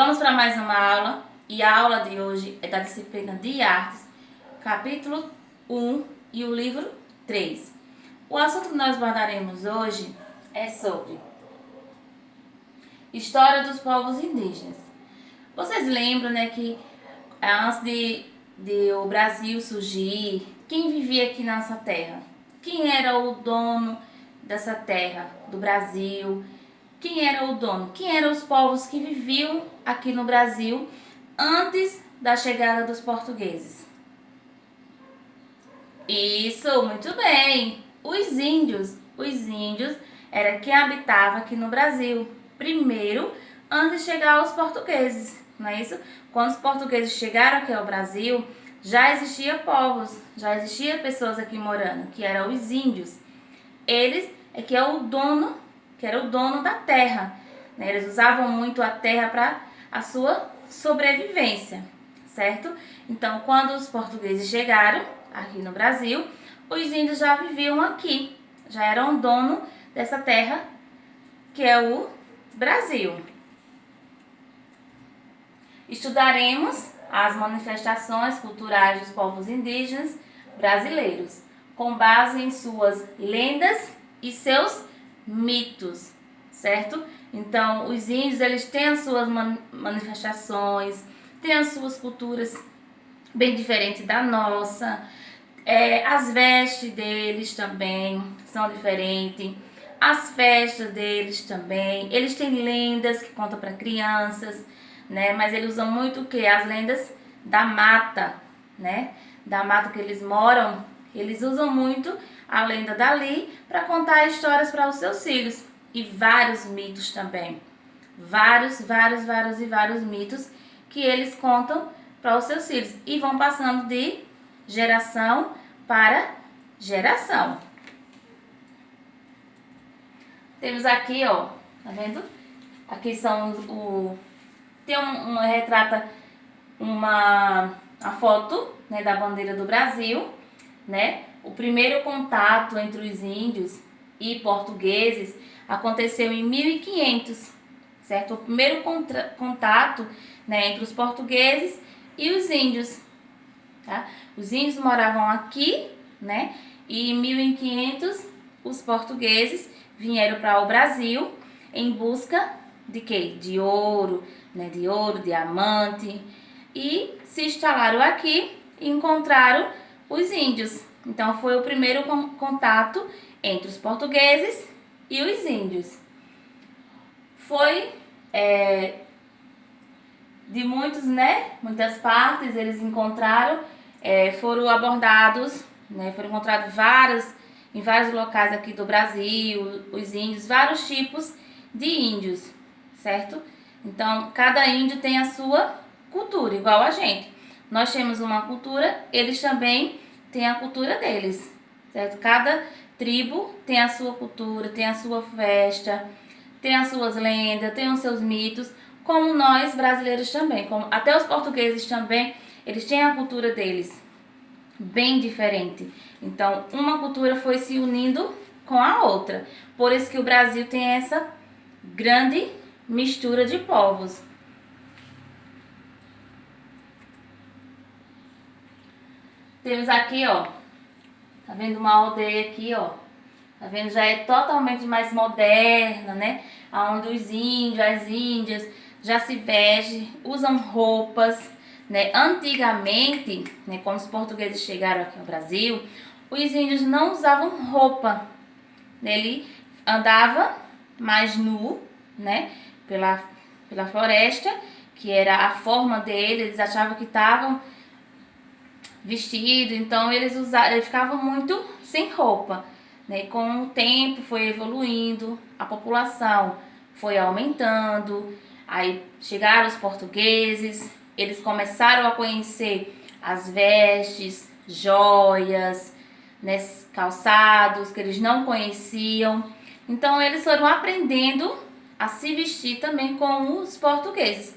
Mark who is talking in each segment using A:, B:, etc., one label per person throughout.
A: Vamos para mais uma aula, e a aula de hoje é da disciplina de Artes, capítulo 1 e o livro 3. O assunto que nós abordaremos hoje é sobre História dos povos indígenas. Vocês lembram, né, que antes de o Brasil surgir, quem vivia aqui na nossa terra? Quem era o dono dessa terra, do Brasil? Quem era o dono? Quem eram os povos que viviam aqui no Brasil antes da chegada dos portugueses? Isso, muito bem! Os índios. Os índios era quem habitava aqui no Brasil primeiro, antes de chegar os portugueses, não é isso? Quando os portugueses chegaram aqui ao Brasil, já existia povos, já existia pessoas aqui morando, que eram os índios. Eles é que é o dono, que era o dono da terra, né? Eles usavam muito a terra para a sua sobrevivência, certo? Então, quando os portugueses chegaram aqui no Brasil, os índios já viviam aqui, já eram dono dessa terra que é o Brasil. Estudaremos as manifestações culturais dos povos indígenas brasileiros, com base em suas lendas e seus mitos, certo? Então, os índios, eles têm as suas manifestações, têm as suas culturas bem diferentes da nossa. As vestes deles também são diferentes, as festas deles também. Eles têm lendas que contam para crianças, né? Mas eles usam muito o que? As lendas da mata, né? Da mata que eles moram, eles usam muito a lenda dali para contar histórias para os seus filhos. E vários mitos também. Vários mitos que eles contam para os seus filhos. E vão passando de geração para geração. Temos aqui, ó, tá vendo? Aqui são tem retrata a foto, né, da bandeira do Brasil, né? O primeiro contato entre os índios e portugueses aconteceu em 1500, certo? O primeiro contato, né, entre os portugueses e os índios, tá? Os índios moravam aqui, né? E em 1500 os portugueses vieram para o Brasil em busca de quê? De ouro, né? De ouro, diamante, e se instalaram aqui e encontraram os índios. Então foi o primeiro contato entre os portugueses e os índios. Foi de muitos, né? Muitas partes eles encontraram, foram abordados, né? Foram encontrados em vários locais aqui do Brasil, os índios, vários tipos de índios, certo? Então, cada índio tem a sua cultura, igual a gente. Nós temos uma cultura, eles também têm a cultura deles, certo? Cada tribo tem a sua cultura, tem a sua festa, tem as suas lendas, tem os seus mitos, como nós brasileiros também. Até os portugueses também, eles têm a cultura deles, bem diferente. Então, uma cultura foi se unindo com a outra. Por isso que o Brasil tem essa grande mistura de povos. Temos aqui, ó, tá vendo uma aldeia aqui, ó. Tá vendo? Já é totalmente mais moderna, né? Onde os índios, as índias já se vestem, usam roupas, né? Antigamente, né, quando os portugueses chegaram aqui ao Brasil, os índios não usavam roupa. Ele andava mais nu, né? Pela floresta, que era a forma dele, eles achavam que estavam vestidos, então eles ficavam muito sem roupa, né? E com o tempo foi evoluindo, a população foi aumentando, aí chegaram os portugueses, eles começaram a conhecer as vestes, joias, né, calçados que eles não conheciam. Então eles foram aprendendo a se vestir também com os portugueses.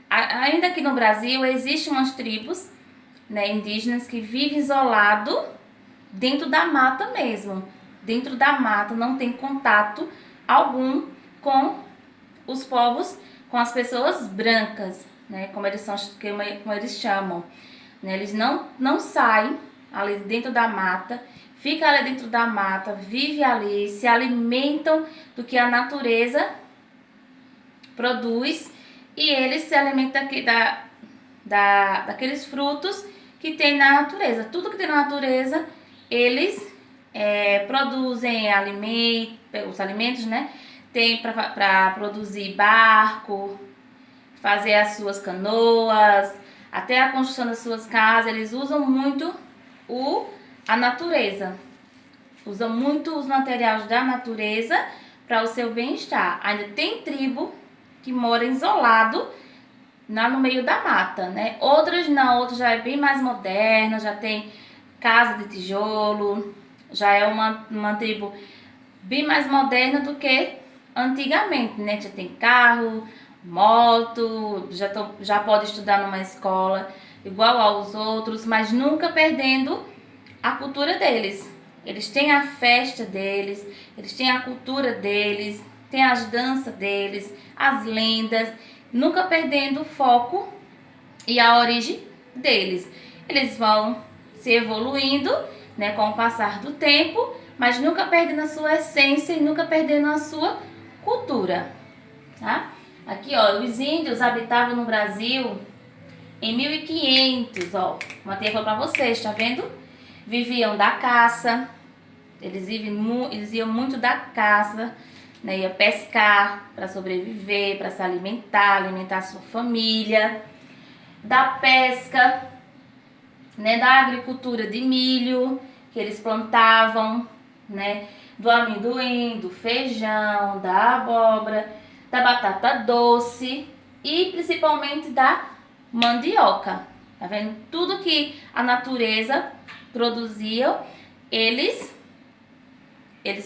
A: Ainda aqui no Brasil existem umas tribos, né, indígenas que vivem isolado dentro da mata mesmo. Dentro da mata, não tem contato algum com os povos com as pessoas brancas, né? Como eles chamam. Né? Eles não saem ali dentro da mata, ficam ali dentro da mata, vivem ali, se alimentam do que a natureza produz e eles se alimentam daqueles frutos que tem na natureza. Tudo que tem na natureza, eles produzem os alimentos, né? Tem para produzir barco, fazer as suas canoas, até a construção das suas casas. Eles usam muito a natureza. Usam muito os materiais da natureza para o seu bem-estar. Ainda tem tribo que mora isolado no meio da mata, né? Outras não, outras já é bem mais moderna, já tem casa de tijolo, já é uma tribo bem mais moderna do que antigamente, né? Já tem carro, moto, já pode estudar numa escola igual aos outros, mas nunca perdendo a cultura deles. Eles têm a festa deles, eles têm a cultura deles, tem as danças deles, as lendas, nunca perdendo o foco e a origem deles. Eles vão se evoluindo, né, com o passar do tempo, mas nunca perdendo a sua essência e nunca perdendo a sua cultura. Tá? Aqui, ó, os índios habitavam no Brasil em 1500, ó. Matei para vocês, tá vendo? Viviam da caça. Eles iam muito da caça, né? Ia pescar para sobreviver, para se alimentar a sua família. Da pesca, né? Da agricultura de milho que eles plantavam, né? Do amendoim, do feijão, da abóbora, da batata doce e principalmente da mandioca. Tá vendo? Tudo que a natureza produzia, eles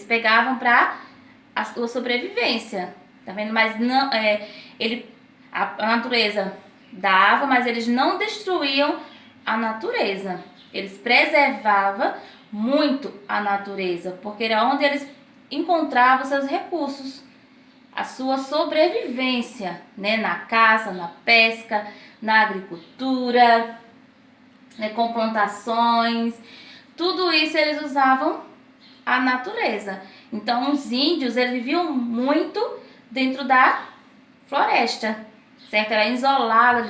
A: pegavam para a sua sobrevivência. Tá vendo? Mas não, a natureza dava, mas eles não destruíam a natureza. Eles preservavam muito a natureza, porque era onde eles encontravam seus recursos, a sua sobrevivência, né? Na caça, na pesca, na agricultura, né? Com plantações, tudo isso eles usavam a natureza. Então os índios, eles viviam muito dentro da floresta, certo? Era isolada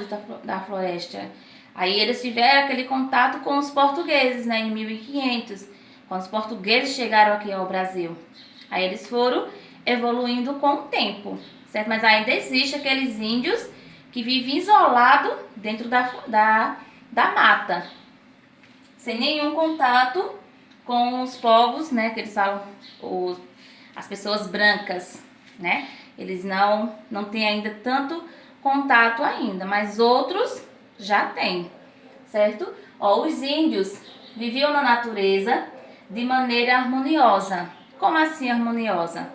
A: da floresta. Aí eles tiveram aquele contato com os portugueses, né, em 1500, quando os portugueses chegaram aqui ao Brasil. Aí eles foram evoluindo com o tempo, certo? Mas ainda existe aqueles índios que vivem isolados dentro da mata, sem nenhum contato com os povos, né, que eles falam, as pessoas brancas, né? Eles não têm ainda tanto contato ainda, mas outros já têm, certo? Ó, os índios viviam na natureza de maneira harmoniosa. Como assim harmoniosa?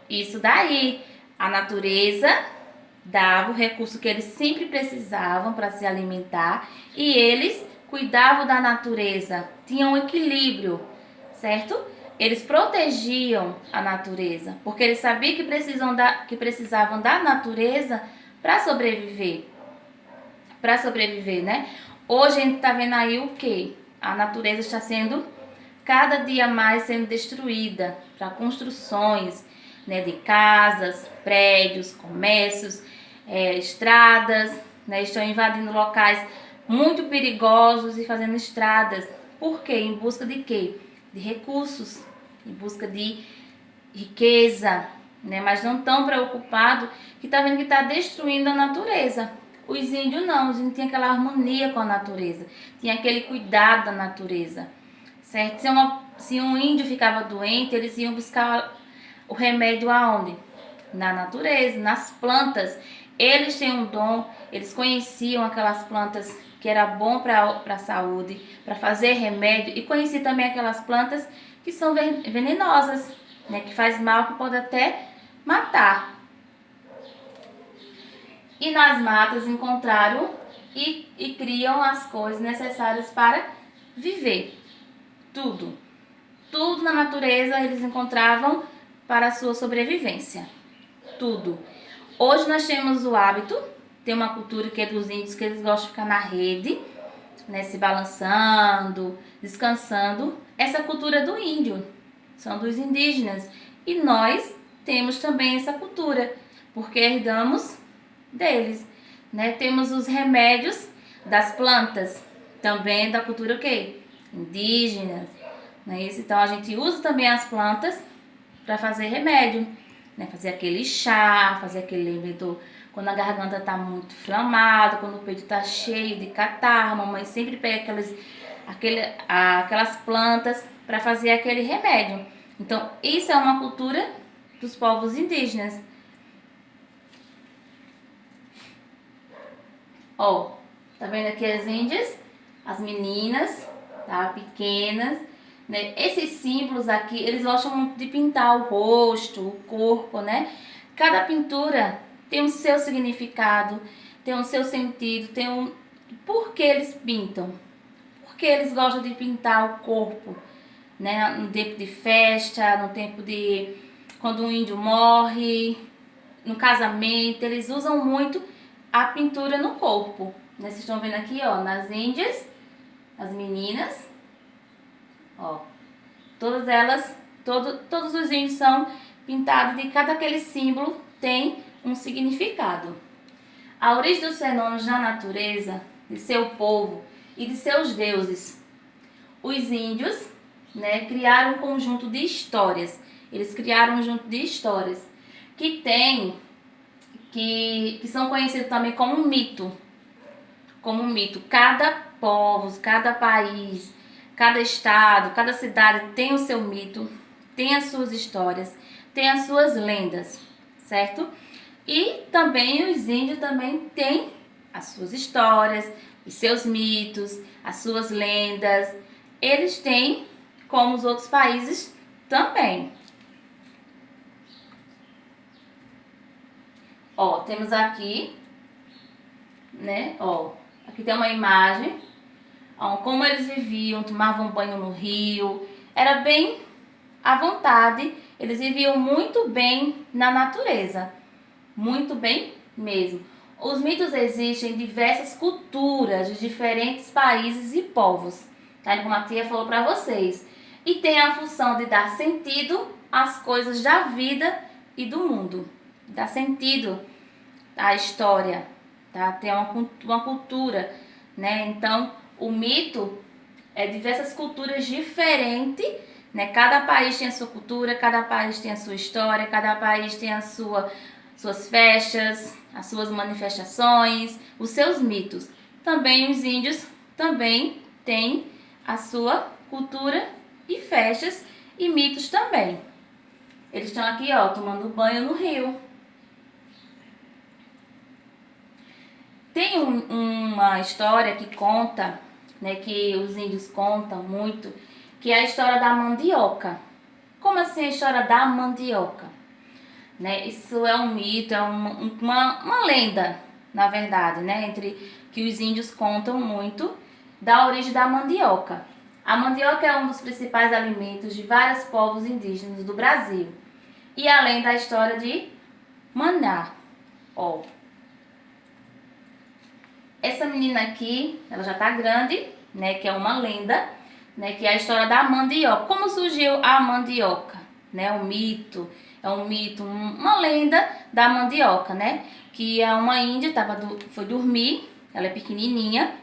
A: Isso daí, a natureza dava o recurso que eles sempre precisavam para se alimentar e eles cuidavam da natureza, tinham um equilíbrio, certo? Eles protegiam a natureza, porque eles sabiam que precisavam da natureza para sobreviver. Para sobreviver, né? Hoje a gente está vendo aí o que? A natureza está sendo cada dia mais sendo destruída para construções, né, de casas, prédios, comércios, estradas, né? Estão invadindo locais muito perigosos e fazendo estradas. Por quê? Em busca de quê? De recursos, em busca de riqueza, né? Mas não tão preocupado que tá vendo que está destruindo a natureza. Os índios não, os índios tinham aquela harmonia com a natureza, tinha aquele cuidado da natureza, certo? Se um índio ficava doente, eles iam buscar o remédio aonde? Na natureza, nas plantas. Eles tinham um dom, eles conheciam aquelas plantas que era bom para a saúde, para fazer remédio, e conheciam também aquelas plantas que são venenosas, né, que faz mal, que pode até matar. E nas matas encontraram e criam as coisas necessárias para viver. Tudo na natureza eles encontravam para a sua sobrevivência. tudo. Hoje nós temos o hábito, tem uma cultura que é dos índios, que eles gostam de ficar na rede, né, se balançando, descansando. Essa cultura do índio, são dos indígenas. E nós temos também essa cultura, porque herdamos deles, né? Temos os remédios das plantas, também da cultura o quê? Indígenas, não é isso? Então a gente usa também as plantas para fazer remédio, né? Fazer aquele chá, fazer aquele lembrete quando a garganta tá muito inflamada, quando o peito tá cheio de catarro, a mamãe sempre pega aquelas plantas para fazer aquele remédio. Então isso é uma cultura dos povos indígenas. Ó, tá vendo aqui as índias, as meninas, tá, pequenas, né? Esses símbolos aqui, eles gostam muito de pintar o rosto, o corpo, né? Cada pintura tem o seu significado, tem o seu sentido, tem um... Por que eles pintam? Porque eles gostam de pintar o corpo, né? No tempo de festa, no tempo de... quando um índio morre, no casamento, eles usam muito a pintura no corpo. Né? Vocês estão vendo aqui, ó, nas índias, as meninas, ó, todas elas, todos os índios são pintados e cada aquele símbolo tem um significado. A origem dos fenômenos na natureza, de seu povo e de seus deuses. Os índios, né, criaram um conjunto de histórias. Eles criaram um conjunto de histórias que são conhecidos também como mito. Como mito. Cada povo, cada país, cada estado, cada cidade tem o seu mito, tem as suas histórias, tem as suas lendas, certo? E também os índios também têm as suas histórias, os seus mitos, as suas lendas. Eles têm, como os outros países também. Ó, temos aqui, né, ó, aqui tem uma imagem, ó, como eles viviam, tomavam banho no rio, era bem à vontade, eles viviam muito bem na natureza, muito bem mesmo. Os mitos existem em diversas culturas de diferentes países e povos, tá? Como a tia falou para vocês, e tem a função de dar sentido às coisas da vida e do mundo, dar sentido à história, tá? Tem uma cultura, né? Então, o mito é diversas culturas diferentes, né? Cada país tem a sua cultura, cada país tem a sua história, cada país tem suas festas, as suas manifestações, os seus mitos. Também os índios também têm a sua cultura e festas e mitos também. Eles estão aqui, ó, tomando banho no rio. Tem uma história que conta, né, que os índios contam muito, que é a história da mandioca. Como assim a história da mandioca? Né, isso é um mito, é uma lenda, na verdade, né, que os índios contam muito da origem da mandioca. A mandioca é um dos principais alimentos de vários povos indígenas do Brasil. E além da história de Maná, ó. Essa menina aqui, ela já tá grande, né, que é uma lenda, né, que é a história da mandioca. Como surgiu a mandioca, né, um mito, uma lenda da mandioca, né, que é uma índia, foi dormir, ela é pequenininha,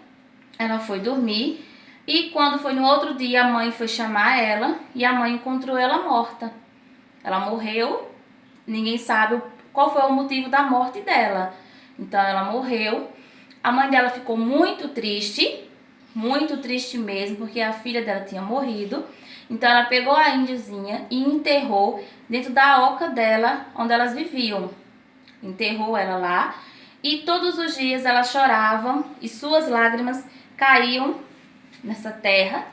A: ela foi dormir, e quando foi no outro dia, a mãe foi chamar ela, e a mãe encontrou ela morta. Ela morreu, ninguém sabe qual foi o motivo da morte dela. Então ela morreu. A mãe dela ficou muito triste mesmo, porque a filha dela tinha morrido. Então ela pegou a índiozinha e enterrou dentro da oca dela, onde elas viviam. Enterrou ela lá e todos os dias ela chorava e suas lágrimas caíam nessa terra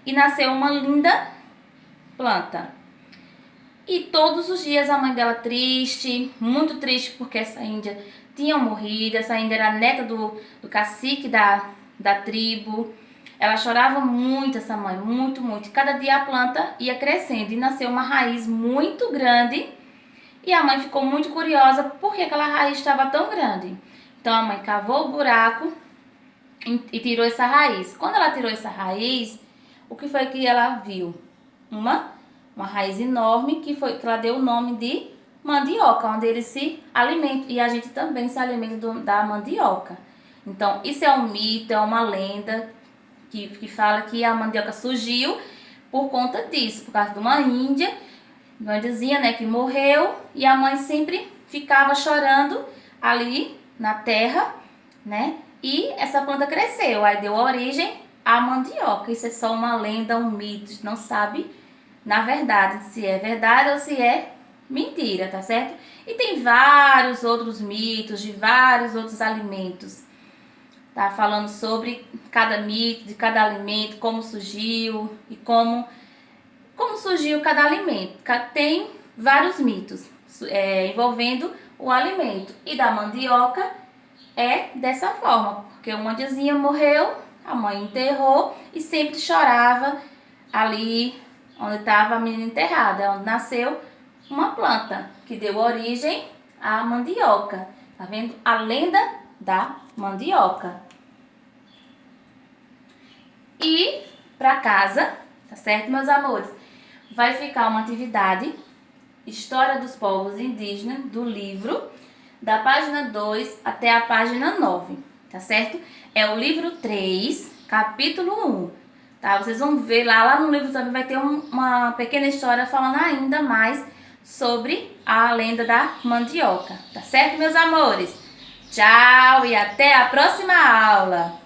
A: e nasceu uma linda planta. E todos os dias a mãe dela triste, muito triste porque essa índia tinha morrido, essa índia era neta do cacique da tribo. Ela chorava muito, essa mãe, muito. Cada dia a planta ia crescendo e nasceu uma raiz muito grande E a mãe ficou muito curiosa por que aquela raiz estava tão grande. Então a mãe cavou o buraco e tirou essa raiz. Quando ela tirou essa raiz, o que foi que ela viu? Uma raiz enorme que ela deu o nome de mandioca, onde eles se alimentam. E a gente também se alimenta da mandioca. Então, isso é um mito, é uma lenda que fala que a mandioca surgiu por conta disso, por causa de uma índia, né, que morreu, e a mãe sempre ficava chorando ali na terra, né? E essa planta cresceu, aí deu origem à mandioca. Isso é só uma lenda, um mito, não sabe na verdade se é verdade ou se é mentira, tá certo? E tem vários outros mitos de vários outros alimentos. Tá falando sobre cada mito, de cada alimento, como surgiu e como surgiu cada alimento. Tem vários mitos envolvendo o alimento. E da mandioca é dessa forma, porque uma mandiozinha morreu, a mãe enterrou e sempre chorava ali onde estava a menina enterrada, onde nasceu uma planta que deu origem à mandioca. Tá vendo? A lenda da mandioca. E para casa, tá certo, meus amores? Vai ficar uma atividade, História dos Povos Indígenas, do livro, da página 2 até a página 9, tá certo? É o livro 3, capítulo 1, tá? Vocês vão ver lá no livro também vai ter uma pequena história falando ainda mais sobre a lenda da mandioca, tá certo, meus amores? Tchau e até a próxima aula!